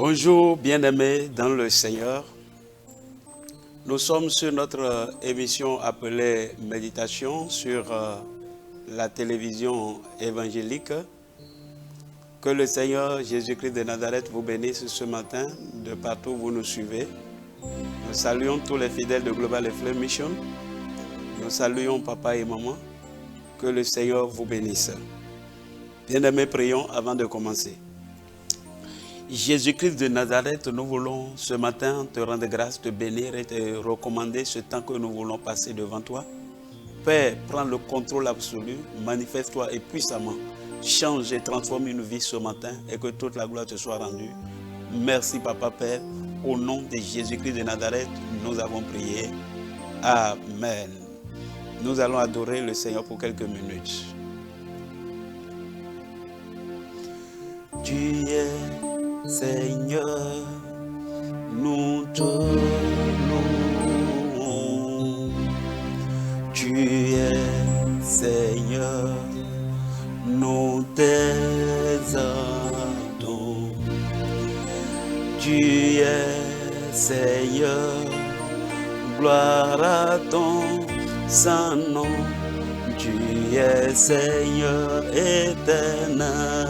Bonjour bien-aimés dans le Seigneur. Nous sommes sur notre émission appelée Méditation sur la télévision évangélique. Que le Seigneur Jésus-Christ de Nazareth vous bénisse ce matin de partout où vous nous suivez. Nous saluons tous les fidèles de Global Flame Mission. Nous saluons papa et maman. Que le Seigneur vous bénisse. Bien-aimés, prions avant de commencer. Jésus-Christ de Nazareth, nous voulons ce matin te rendre grâce, te bénir et te recommander ce temps que nous voulons passer devant toi. Père, prends le contrôle absolu, manifeste-toi et puissamment. Change et transforme une vie ce matin et que toute la gloire te soit rendue. Merci Papa Père, au nom de Jésus-Christ de Nazareth, nous avons prié. Amen. Nous allons adorer le Seigneur pour quelques minutes. Tu es Seigneur, nous te louons. Tu es Seigneur, nous t'exaltons. Tu es Seigneur, gloire à ton saint nom. Tu es Seigneur éternellement.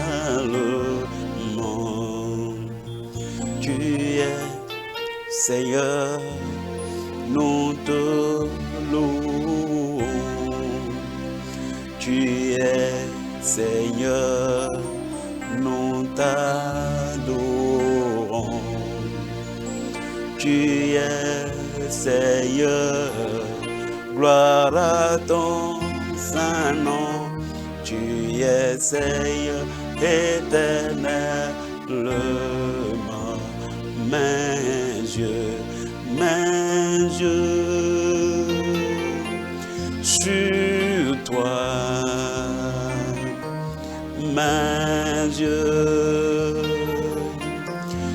Tu es Seigneur, nous te louons. Tu es Seigneur, nous t'adorons. Tu es Seigneur, gloire à ton saint nom. Tu es Seigneur éternellement. Mes yeux sur toi, mes yeux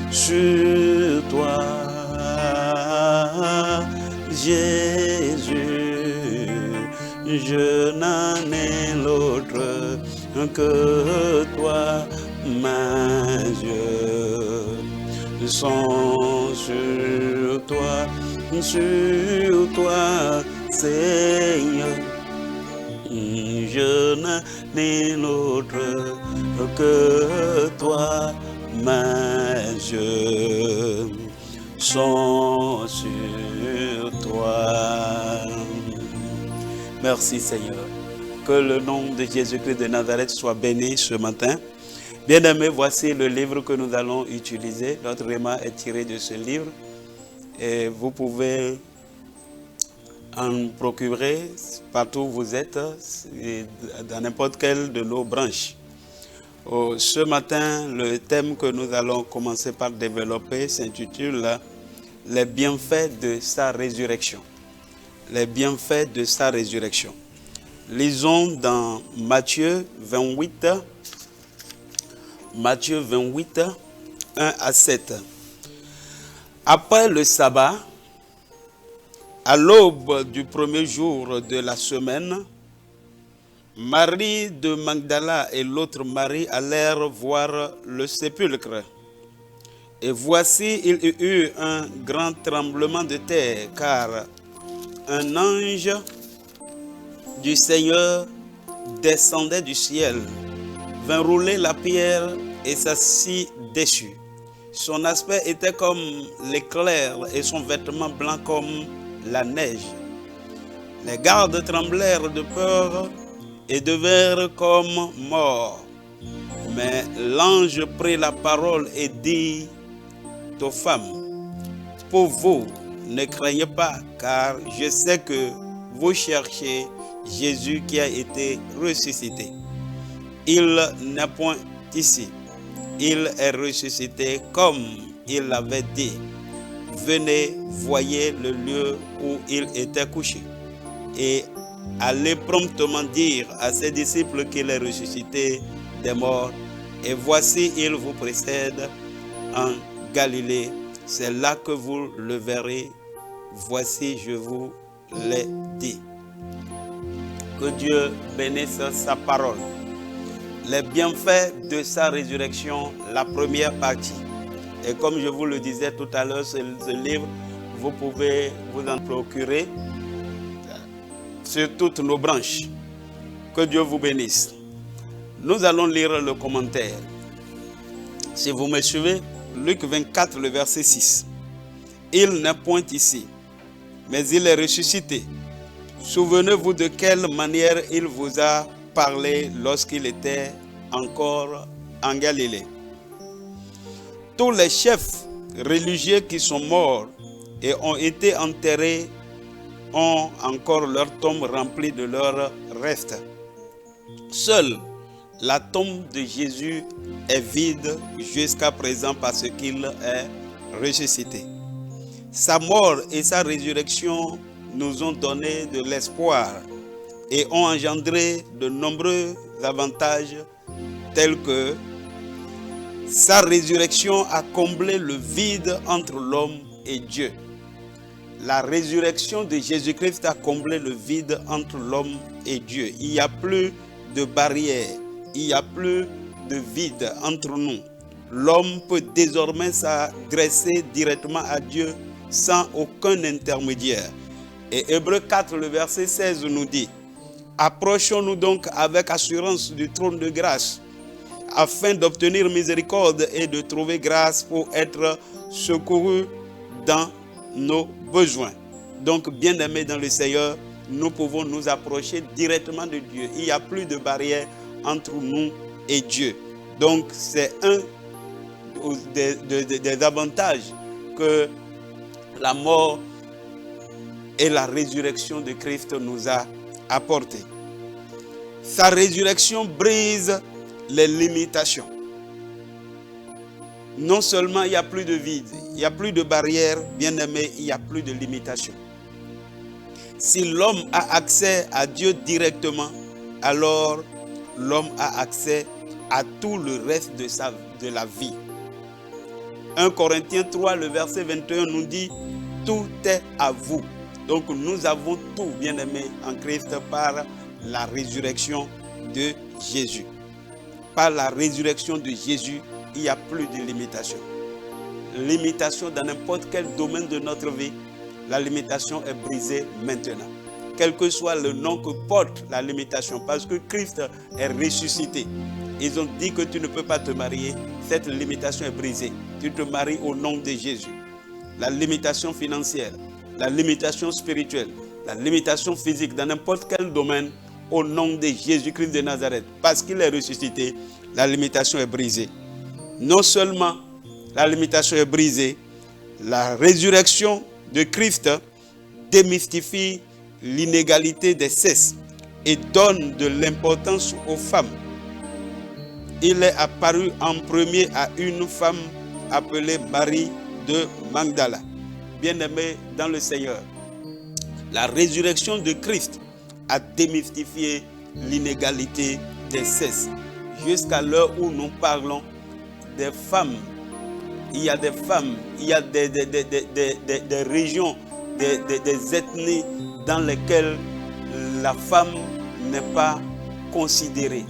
sur toi, Jésus, je n'en ai l'autre que toi, mes yeux sont sur toi, Seigneur. Je n'en ai l'autre que toi, mes yeux sont sur toi. Merci Seigneur. Que le nom de Jésus-Christ de Nazareth soit béni ce matin. Bien-aimés, voici le livre que nous allons utiliser. Notre réma est tiré de ce livre. Et vous pouvez en procurer partout où vous êtes, dans n'importe quelle de nos branches. Ce matin, le thème que nous allons commencer par développer s'intitule « Les bienfaits de sa résurrection ». Les bienfaits de sa résurrection. Lisons dans Matthieu 28, 1 à 7. Après le sabbat, à l'aube du premier jour de la semaine, Marie de Magdala et l'autre Marie allèrent voir le sépulcre. Et voici, il y eut un grand tremblement de terre, car un ange du Seigneur descendait du ciel, vint rouler la pierre et s'assit dessus. Son aspect était comme l'éclair et son vêtement blanc comme la neige. Les gardes tremblèrent de peur et devinrent comme morts. Mais l'ange prit la parole et dit aux femmes, pour vous, ne craignez pas, car je sais que vous cherchez Jésus qui a été ressuscité. Il n'est point ici. Il est ressuscité comme il l'avait dit. Venez, voyez le lieu où il était couché. Et allez promptement dire à ses disciples qu'il est ressuscité des morts. Et voici, il vous précède en Galilée. C'est là que vous le verrez. Voici, je vous l'ai dit. Que Dieu bénisse sa parole. Les bienfaits de sa résurrection, la première partie. Et comme je vous le disais tout à l'heure, ce livre, vous pouvez vous en procurer sur toutes nos branches. Que Dieu vous bénisse. Nous allons lire le commentaire. Si vous me suivez, Luc 24, le verset 6. Il n'est point ici, mais il est ressuscité. Souvenez-vous de quelle manière il vous a parlé lorsqu'il était encore en Galilée. Tous les chefs religieux qui sont morts et ont été enterrés ont encore leur tombe remplie de leurs restes. Seule la tombe de Jésus est vide jusqu'à présent parce qu'il est ressuscité. Sa mort et sa résurrection nous ont donné de l'espoir et ont engendré de nombreux avantages tels que sa résurrection a comblé le vide entre l'homme et Dieu. La résurrection de Jésus-Christ a comblé le vide entre l'homme et Dieu. Il n'y a plus de barrière, il n'y a plus de vide entre nous. L'homme peut désormais s'adresser directement à Dieu sans aucun intermédiaire. Et Hébreux 4, le verset 16 nous dit: approchons-nous donc avec assurance du trône de grâce, afin d'obtenir miséricorde et de trouver grâce pour être secourus dans nos besoins. Donc, bien-aimés dans le Seigneur, nous pouvons nous approcher directement de Dieu. Il n'y a plus de barrière entre nous et Dieu. Donc, c'est un des avantages que la mort et la résurrection de Christ nous a apporté. Sa résurrection brise les limitations. Non seulement il n'y a plus de vide, il n'y a plus de barrières, bien aimé, il n'y a plus de limitations. Si l'homme a accès à Dieu directement, alors l'homme a accès à tout le reste de la vie. 1 Corinthiens 3, le verset 21 nous dit: tout est à vous. Donc nous avons tout, bien aimé, en Christ par la résurrection de Jésus. Par la résurrection de Jésus, il n'y a plus de limitation. Limitation dans n'importe quel domaine de notre vie, la limitation est brisée maintenant. Quel que soit le nom que porte la limitation, parce que Christ est ressuscité. Ils ont dit que tu ne peux pas te marier, cette limitation est brisée. Tu te maries au nom de Jésus. La limitation financière, la limitation spirituelle, la limitation physique dans n'importe quel domaine, au nom de Jésus-Christ de Nazareth, parce qu'il est ressuscité, la limitation est brisée. Non seulement la limitation est brisée, la résurrection de Christ démystifie l'inégalité des sexes et donne de l'importance aux femmes. Il est apparu en premier à une femme appelée Marie de Magdala. Bien-aimée dans le Seigneur, la résurrection de Christ a démystifié l'inégalité des sexes. Jusqu'à l'heure où nous parlons, des femmes, il y a des femmes, il y a des régions, des ethnies dans lesquelles la femme n'est pas considérée.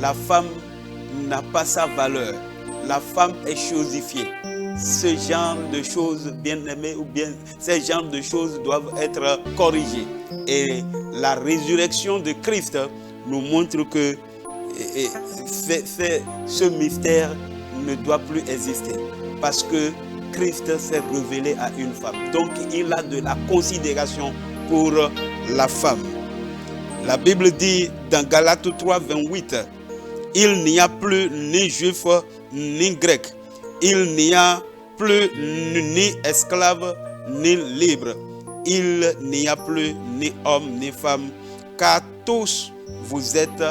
La femme n'a pas sa valeur. La femme est chosifiée. Ce genre de choses, bien aimées, ou bien ces genres de choses doivent être corrigées. Et la résurrection de Christ nous montre que ce mystère ne doit plus exister. Parce que Christ s'est révélé à une femme. Donc il a de la considération pour la femme. La Bible dit dans Galates 3, 28, il n'y a plus ni juif ni grec. Il n'y a plus ni esclave ni libre. Il n'y a plus ni homme ni femme, car tous vous êtes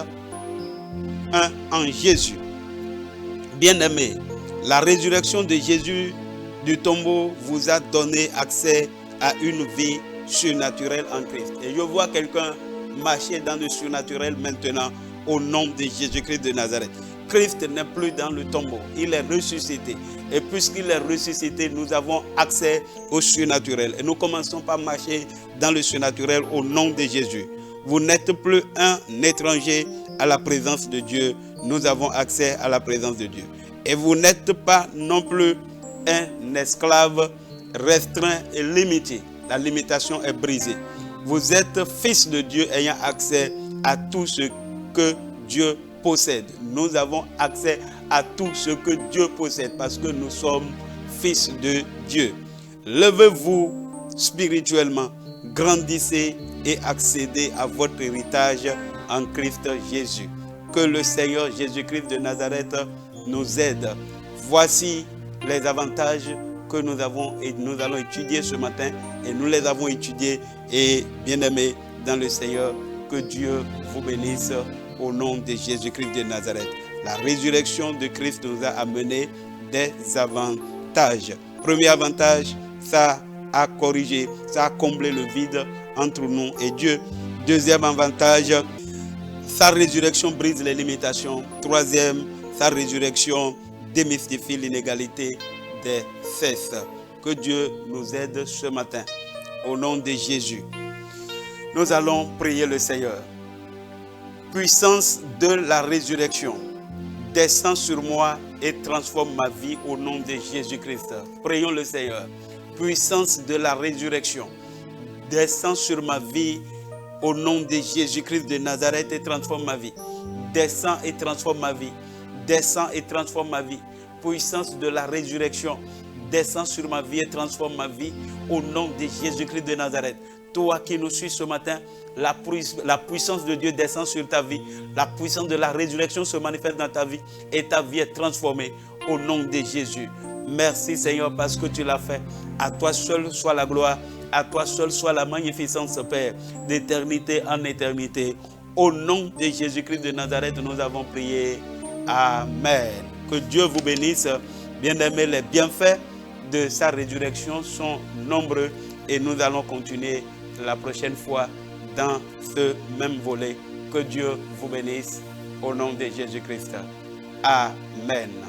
un en Jésus. Bien-aimés, la résurrection de Jésus du tombeau vous a donné accès à une vie surnaturelle en Christ. Et je vois quelqu'un marcher dans le surnaturel maintenant au nom de Jésus-Christ de Nazareth. Christ n'est plus dans le tombeau, il est ressuscité. Et puisqu'il est ressuscité, nous avons accès au surnaturel. Et nous commençons par marcher dans le surnaturel au nom de Jésus. Vous n'êtes plus un étranger à la présence de Dieu. Nous avons accès à la présence de Dieu. Et vous n'êtes pas non plus un esclave restreint et limité. La limitation est brisée. Vous êtes fils de Dieu ayant accès à tout ce que Dieu possède. Nous avons accès à tout ce que Dieu possède parce que nous sommes fils de Dieu. Levez-vous spirituellement, grandissez et accédez à votre héritage en Christ Jésus. Que le Seigneur Jésus-Christ de Nazareth nous aide. Voici les avantages que nous avons et nous allons étudier ce matin et nous les avons étudiés. Et bien-aimés dans le Seigneur, que Dieu vous bénisse au nom de Jésus-Christ de Nazareth. La résurrection de Christ nous a amené des avantages. Premier avantage, ça a corrigé, ça a comblé le vide entre nous et Dieu. Deuxième avantage, sa résurrection brise les limitations. Troisième, sa résurrection démystifie l'inégalité des sexes. Que Dieu nous aide ce matin. Au nom de Jésus, nous allons prier le Seigneur. Puissance de la résurrection, descends sur moi et transforme ma vie au nom de Jésus-Christ. Prions le Seigneur. Puissance de la résurrection, descends sur ma vie au nom de Jésus-Christ de Nazareth et transforme ma vie. Descends et transforme ma vie. Descends et transforme ma vie. Puissance de la résurrection, descends sur ma vie et transforme ma vie au nom de Jésus-Christ de Nazareth. Toi qui nous suis ce matin, la puissance de Dieu descend sur ta vie. La puissance de la résurrection se manifeste dans ta vie et ta vie est transformée au nom de Jésus. Merci Seigneur parce que tu l'as fait. À toi seul soit la gloire. À toi seul soit la magnificence, Père, d'éternité en éternité. Au nom de Jésus-Christ de Nazareth, nous avons prié. Amen. Que Dieu vous bénisse. Bien-aimés, les bienfaits de sa résurrection sont nombreux et nous allons continuer la prochaine fois dans ce même volet. Que Dieu vous bénisse au nom de Jésus-Christ. Amen.